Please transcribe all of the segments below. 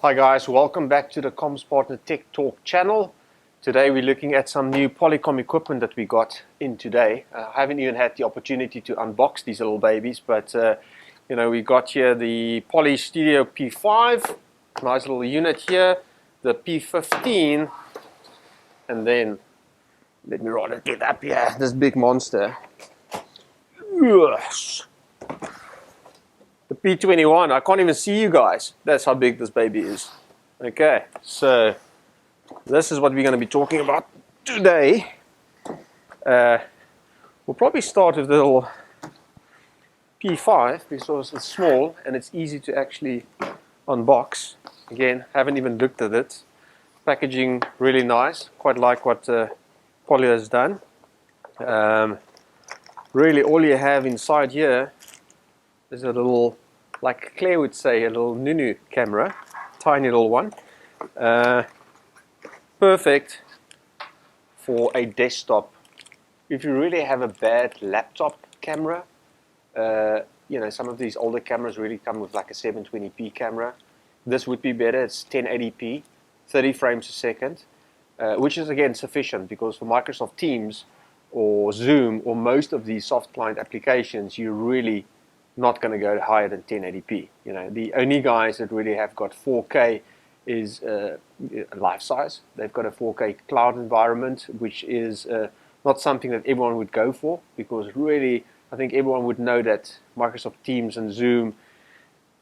Hi guys, welcome back to the Comms Partner Tech Talk channel. Today we're looking at some new Polycom equipment that we got in today. I haven't even had the opportunity to unbox these little babies, but we got here the Poly Studio P5, nice little unit here, the P15, and then let me rather get up here, this big monster. Yes. The P21, I can't even see you guys. That's how big this baby is. Okay, so this is what we're going to be talking about today. We'll probably start with the little P5 because it's small and it's easy to actually unbox. Again, haven't even looked at it. Packaging really nice. Quite like what Poly has done. Really, all you have inside here is a little, like Claire would say, a little Nunu camera, tiny little one. Perfect for a desktop. If you really have a bad laptop camera, some of these older cameras really come with like a 720p camera. This would be better. It's 1080p, 30 frames a second, which is again sufficient because for Microsoft Teams or Zoom or most of these soft client applications, you're really not going to go higher than 1080p. The only guys that really have got 4K is life size. They've got a 4K cloud environment, which is not something that everyone would go for because really, I think everyone would know that Microsoft Teams and Zoom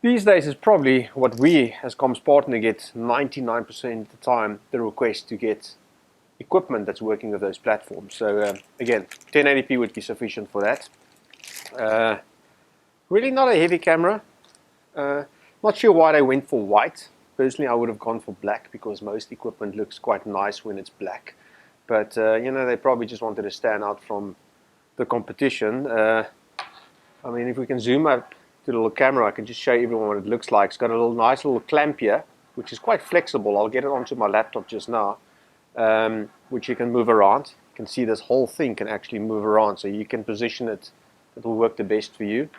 these days is probably what we as Comms Partner get 99% of the time, the request to get equipment that's working with those platforms. So again, 1080p would be sufficient for that. Really not a heavy camera. Not sure why they went for white. Personally, I would have gone for black because most equipment looks quite nice when it's black. But, they probably just wanted to stand out from the competition. If we can zoom up to the little camera, I can just show everyone what it looks like. It's got a nice little clamp here, which is quite flexible. I'll get it onto my laptop just now, which you can move around. You can see this whole thing can actually move around, so you can position it. It will work the best for you.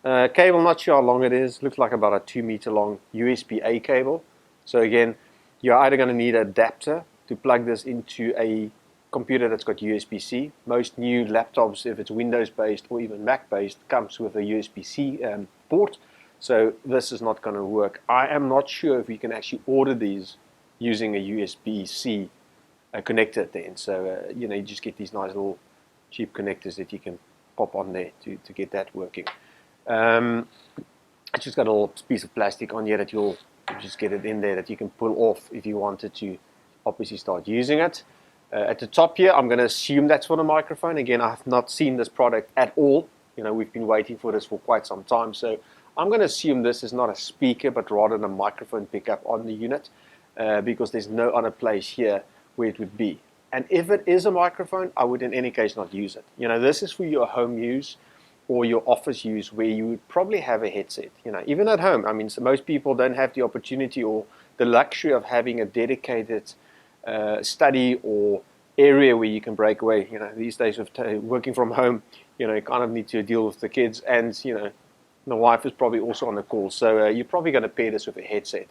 Cable, not sure how long it is. Looks like about a 2 meter long USB-A cable. So again, you're either going to need an adapter to plug this into a computer that's got USB-C. Most new laptops, if it's Windows-based or even Mac-based, comes with a USB-C port. So this is not going to work. I am not sure if we can actually order these using a USB-C connector at the end. So, you just get these nice little cheap connectors that you can pop on there to get that working. It's just got a little piece of plastic on here that you'll just get it in there that you can pull off if you wanted to obviously start using it. At the top here, I'm going to assume that's for the microphone. Again, I have not seen this product at all. We've been waiting for this for quite some time. So I'm going to assume this is not a speaker, but rather a microphone pickup on the unit because there's no other place here where it would be. And if it is a microphone, I would in any case not use it. This is for your home use or your office use where you would probably have a headset. Even at home, so most people don't have the opportunity or the luxury of having a dedicated study or area where you can break away. These days of working from home, you kind of need to deal with the kids and, the wife is probably also on the call. So you're probably going to pair this with a headset.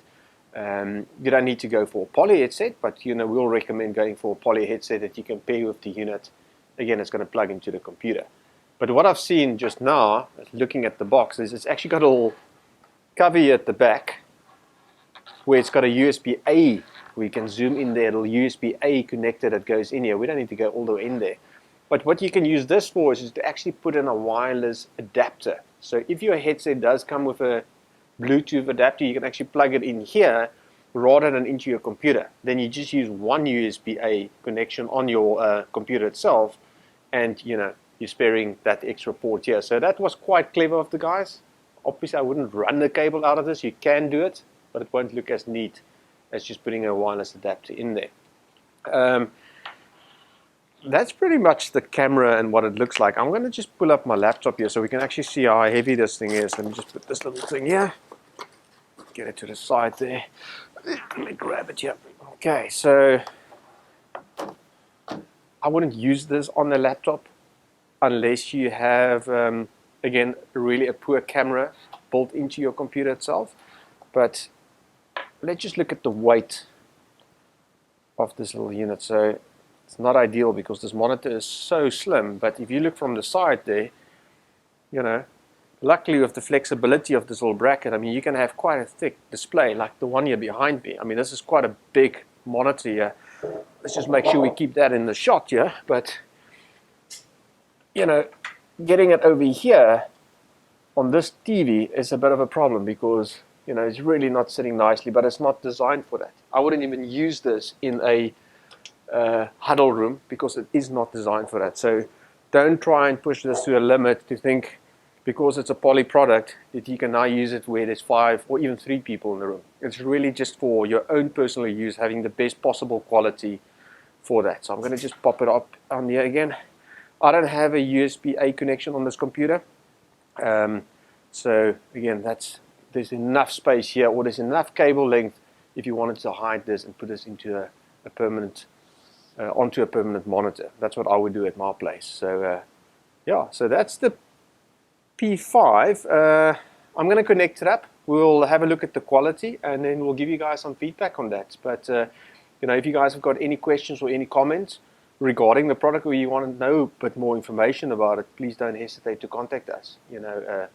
You don't need to go for a Poly headset, but, we'll recommend going for a Poly headset that you can pair with the unit. Again, it's going to plug into the computer. But what I've seen just now, looking at the box, is it's actually got a little cover here at the back where it's got a USB-A. We can zoom in there, a little USB-A connector that goes in here. We don't need to go all the way in there. But what you can use this for is to actually put in a wireless adapter. So if your headset does come with a Bluetooth adapter, you can actually plug it in here rather than into your computer. Then you just use one USB-A connection on your computer itself, and you're sparing that extra port here. So that was quite clever of the guys. Obviously, I wouldn't run the cable out of this. You can do it, but it won't look as neat as just putting a wireless adapter in there. That's pretty much the camera and what it looks like. I'm going to just pull up my laptop here so we can actually see how heavy this thing is. Let me just put this little thing here. Get it to the side there. Let me grab it here. Okay, so I wouldn't use this on the laptop unless you have, again, really a poor camera built into your computer itself. But let's just look at the weight of this little unit. So it's not ideal because this monitor is so slim, but if you look from the side there, you know, luckily with the flexibility of this little bracket, I mean, you can have quite a thick display like the one here behind me. I mean, this is quite a big monitor here. Let's just make sure we keep that in the shot here. But, you know, getting it over here on this TV is a bit of a problem because, you know, it's really not sitting nicely, but it's not designed for that. I wouldn't even use this in a huddle room because it is not designed for that. So don't try and push this to a limit to think because it's a poly product that you can now use it where there's 5 or even 3 people in the room. It's really just for your own personal use, having the best possible quality for that. So I'm going to just pop it up on here again. I don't have a USB-A connection on this computer. So again, there's enough space here, or there's enough cable length if you wanted to hide this and put this into a permanent, onto a permanent monitor. That's what I would do at my place. So yeah, so that's the P5. I'm going to connect it up. We'll have a look at the quality and then we'll give you guys some feedback on that. But you know, if you guys have got any questions or any comments regarding the product, or you want to know a bit more information about it, please don't hesitate to contact us. You know,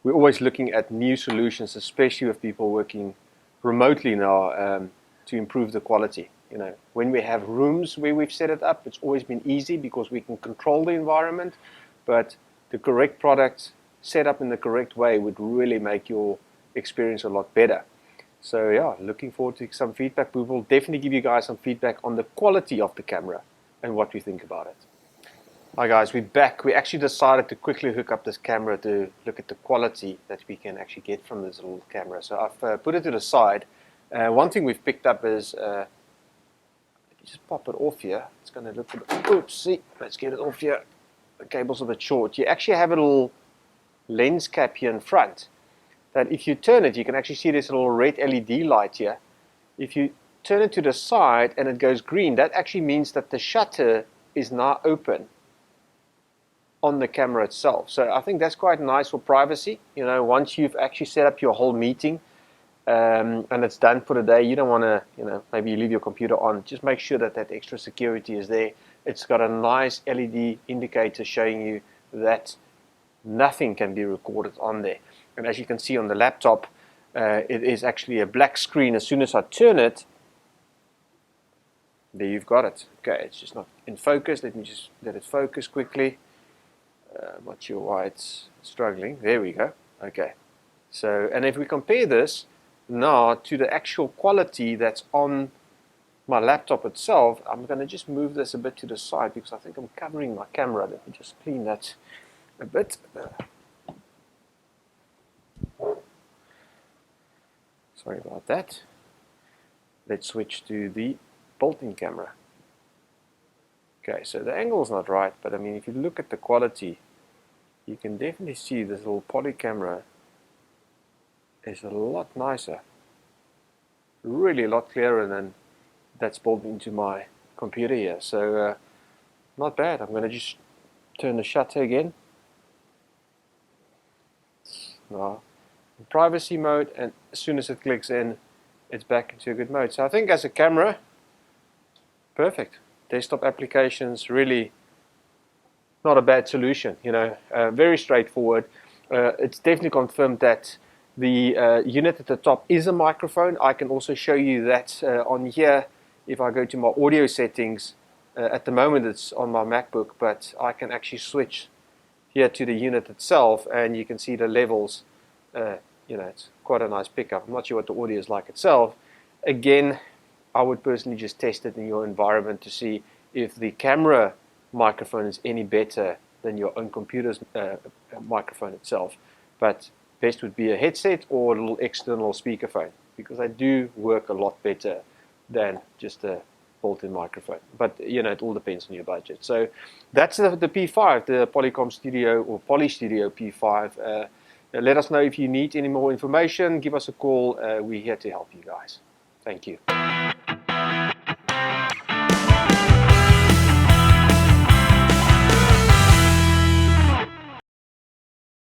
we're always looking at new solutions, especially with people working remotely now, to improve the quality. You know, when we have rooms where we've set it up, it's always been easy because we can control the environment, but the correct product set up in the correct way would really make your experience a lot better. So yeah, looking forward to some feedback. We will definitely give you guys some feedback on the quality of the camera and what we think about it. Hi guys, we're back. We actually decided to quickly hook up this camera to look at the quality that we can actually get from this little camera. So I've put it to the side. One thing we've picked up is, let me just pop it off here. It's going to look a bit, oopsie, let's get it off here. The cable's a bit short. You actually have a little lens cap here in front that if you turn it, you can actually see this little red LED light here. If you turn it to the side and it goes green, that actually means that the shutter is now open on the camera itself. So I think that's quite nice for privacy. You know, once you've actually set up your whole meeting and it's done for the day, you don't want to, you know, maybe you leave your computer on. Just make sure that that extra security is there. It's got a nice LED indicator showing you that nothing can be recorded on there. And as you can see on the laptop, it is actually a black screen. As soon as I turn it, there you've got it. Okay, it's just not in focus. Let me just let it focus quickly. I'm not sure why it's struggling. There we go. Okay. So, and if we compare this now to the actual quality that's on my laptop itself, I'm going to just move this a bit to the side because I think I'm covering my camera. Let me just clean that a bit. Sorry about that. Let's switch to the built-in camera. Okay, so the angle's not right, but I mean, if you look at the quality, you can definitely see this little poly camera is a lot nicer. Really a lot clearer than that's built into my computer here. So not bad. I'm going to just turn the shutter again. Now, in privacy mode, and as soon as it clicks in, it's back into a good mode. So I think as a camera, perfect. Desktop applications, really not a bad solution. You know, very straightforward. It's definitely confirmed that the unit at the top is a microphone. I can also show you that on here. If I go to my audio settings, at the moment it's on my MacBook, but I can actually switch here to the unit itself and you can see the levels. You know, it's quite a nice pickup. I'm not sure what the audio is like itself. Again, I would personally just test it in your environment to see if the camera microphone is any better than your own computer's microphone itself. But best would be a headset or a little external speakerphone, because they do work a lot better than just a built-in microphone. But you know, it all depends on your budget. So that's the P5, the Polycom Studio or Poly Studio P5. Let us know if you need any more information. Give us a call. We're here to help you guys. Thank you.